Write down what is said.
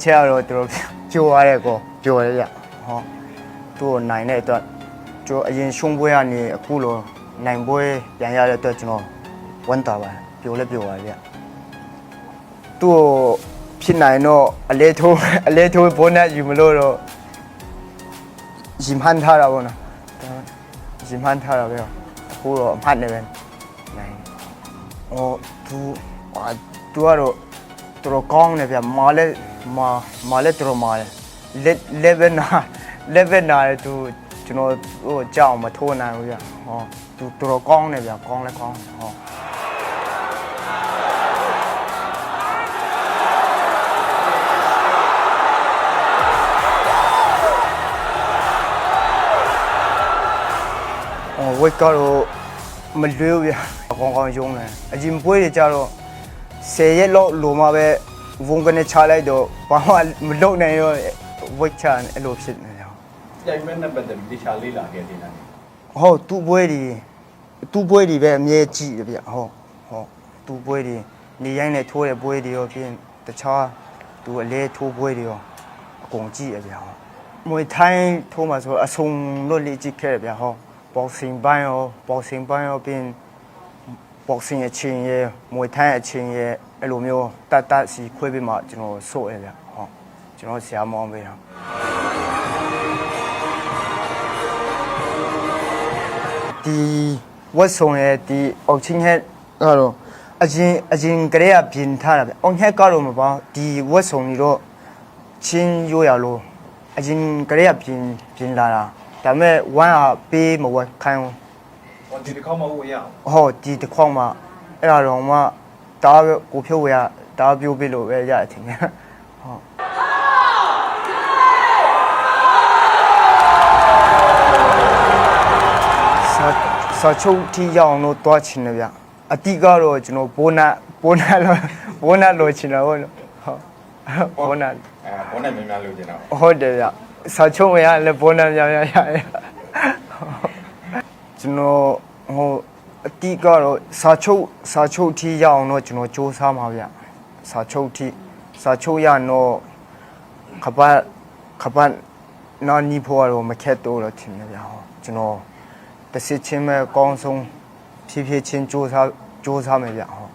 ဆရာတော်တို့ကြိုးရတဲ့ကောကြိုးရရဟောသူ့နိုင်တဲ့အတွက်ကျွန်တော်အရင်ရှုံးပွဲကနေအခုလိုနိုင်ပွဲပြန်ရတဲ့အတွက်ကျွန်တော်ဝမ်းသာပါတယ်ပျော်လည်းပျော်ပါဗျသူ့ဖြစ်နိုင်တော့အလဲထိုးဘိုးနဲ့ယူမလို့တော့ရင်မှန်းထားတာပေါ့နော်ရင်မှန်းထားတာပဲအခုတော့အမှတ်နဲ့ပဲနိုင်သူကတော့တော်ကောင်းတယ်ဗျမာလည်းတော်မာတယ်လက်ပဲနာတယ်သူကျွန်တော်ဟိုကြောက်မထိုးနိုင်ဘူးဗျဟောသူတော်ကောင်းတယ်ဗျကောင်းလည်းကောင်းဟောဝက်ကတော့မလွေးဘူးဗျကောင်းရုံးတယ်အရင်ပွဲတွေကြတော့10ရက်လောက်လိုမှပဲဝုန်းကနေချလိုက်တော့ဘာမှမလုပ်နိုင်တော့ဝက်ချအဲ့လိုဖြစ်နေတယ်ပြိုင်မဲ့နဲ့ပတ်သက်ပြီးတခြားလေးလာခဲ့တယ်လားဟုတ်သူ့ပွဲတွေပဲအမြဲကြည့်တယ်ဗျဟုတ်သူ့ပွဲတွေနေရိုင်းနဲ့ထိုးတဲ့ပွဲတွေရောပြင်တခြားသူအလဲထိုးပွဲတွေရောအကုန်ကြည့်ရဗျဟုတ်မွေထိုင်းထိုးမှာဆိုအဆုံလို့လေ့ကြည့်ခဲ့ရဗျဟုတ်ဘောက်ဆင်ပိုင်းရောပြင်ဘောက်ဆင်အချင်းရဲ့မွေထိုင်းအချင်းရဲ့အဲ့လိုမျိုးတတ်စီခွဲပြီးမှကျွန်တော်ဆို့ရဗျဟုတ်ကျွန်တော်ဆရာမောင်းပေးတာဒီဝတ်ဆောင်ရဲ့ဒီအောက်ချင်းဟက်ကတော့အရင်ကလေးကပြင်ထားတာဗျအောက်ဟက်ကတော့မပေါ့ဒီဝတ်ဆောင်ကြီးတော့ချင်းရိုးရလို့အရင်ကလေးကပြင်လာတာဒါပေမဲ့ဝမ်းကပေးမဝတ်ခိုင်းဘူးဒီတစ်ခေါက်မှဝယ်ရအောင်ဟုတ်ဒီတစ်ခေါက်မှအဲ့ဒါတော့မှတားကိုဖြုတ်ဝယ်ရတားပြိုးပေးလို့ပဲရတယ်ထင်တယ်ဟုတ်စာချုပ်တီးရအောင်လို့တွားချင်တယ်ဗျအတိကတော့ကျွန်တော်ဘိုးနတ်လိုချင်တာဟုတ်ဘိုးနတ်များလိုချင်တာဟုတ်တယ်ဗျစာချုပ်မရလည်းဘိုးနတ်များရတယ်ကျွန်တော်ဟိုအတိကတော့စာချုပ်တီးရအောင်တော့ကျွန်တော်စူးစမ်းပါဗျစာချုပ်ရတော့ခပတ်နာနီဖို့တော့မခက်တော့ထင်တယ်ဗျကျွန်တော်တစ်စစ်ချင်းပဲအကောင်းဆုံးဖြည်းဖြည်းချင်းစူးစမ်းမယ်ဗျဟုတ်